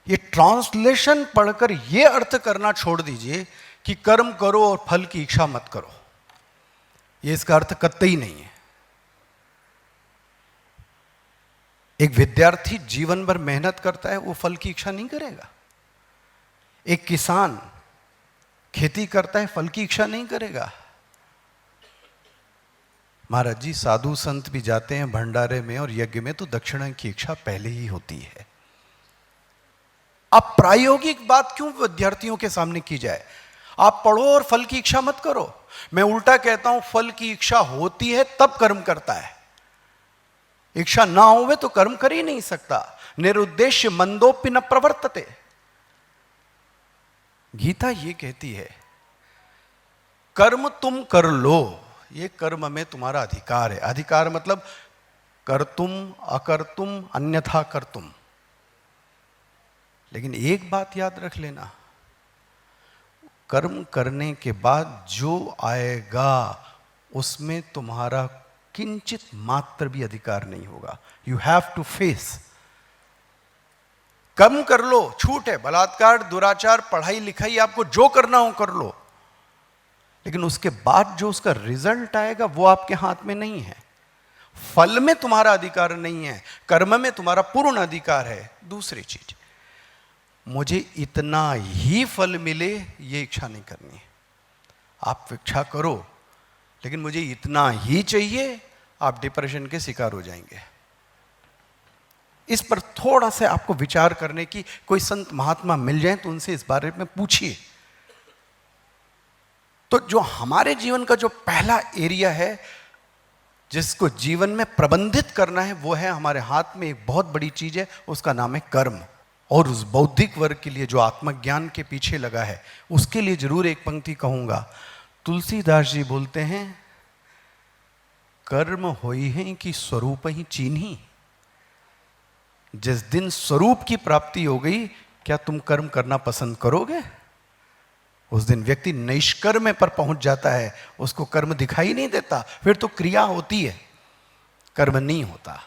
ये ट्रांसलेशन पढ़कर ये अर्थ करना छोड़ दीजिए कि कर्म करो और फल की इच्छा मत करो। ये इसका अर्थ कतई नहीं है। एक विद्यार्थी जीवन भर मेहनत करता है, वो फल की इच्छा नहीं करेगा। एक किसान खेती करता है, फल की इच्छा नहीं करेगा। महाराज जी, साधु संत भी जाते हैं भंडारे में और यज्ञ में तो दक्षिणा की इच्छा पहले ही होती है। अब प्रायोगिक बात क्यों विद्यार्थियों के सामने की जाए? आप पढ़ो और फल की इच्छा मत करो। मैं उल्टा कहता हूं, फल की इच्छा होती है तब कर्म करता है। इच्छा ना होवे तो कर्म कर ही नहीं सकता। निरुद्देश्य मंदोपि न प्रवर्तते। गीता ये कहती है, कर्म तुम कर लो, ये कर्म में तुम्हारा अधिकार है। अधिकार मतलब कर्तुम अकर्तुम अन्यथा कर्तुम। लेकिन एक बात याद रख लेना, कर्म करने के बाद जो आएगा उसमें तुम्हारा किंचित मात्र भी अधिकार नहीं होगा। You have to face. कर्म कर लो, छूट है। बलात्कार, दुराचार, पढ़ाई लिखाई, आपको जो करना हो कर लो, लेकिन उसके बाद जो उसका रिजल्ट आएगा वो आपके हाथ में नहीं है। फल में तुम्हारा अधिकार नहीं है, कर्म में तुम्हारा पूर्ण अधिकार है। दूसरी चीज, मुझे इतना ही फल मिले ये इच्छा नहीं करनी है। आप इच्छा करो, लेकिन मुझे इतना ही चाहिए, आप डिप्रेशन के शिकार हो जाएंगे। इस पर थोड़ा सा आपको विचार करने की, कोई संत महात्मा मिल जाए तो उनसे इस बारे में पूछिए। तो जो हमारे जीवन का जो पहला एरिया है जिसको जीवन में प्रबंधित करना है, वो है हमारे हाथ में एक बहुत बड़ी चीज है, उसका नाम है कर्म। और उस बौद्धिक वर्ग के लिए जो आत्मज्ञान के पीछे लगा है, उसके लिए जरूर एक पंक्ति कहूंगा। तुलसीदास जी बोलते हैं, कर्म होई है कि स्वरूप ही चीन्ही। जिस दिन स्वरूप की प्राप्ति हो गई, क्या तुम कर्म करना पसंद करोगे? उस दिन व्यक्ति निष्कर्म पर पहुंच जाता है, उसको कर्म दिखाई नहीं देता, फिर तो क्रिया होती है, कर्म नहीं होता।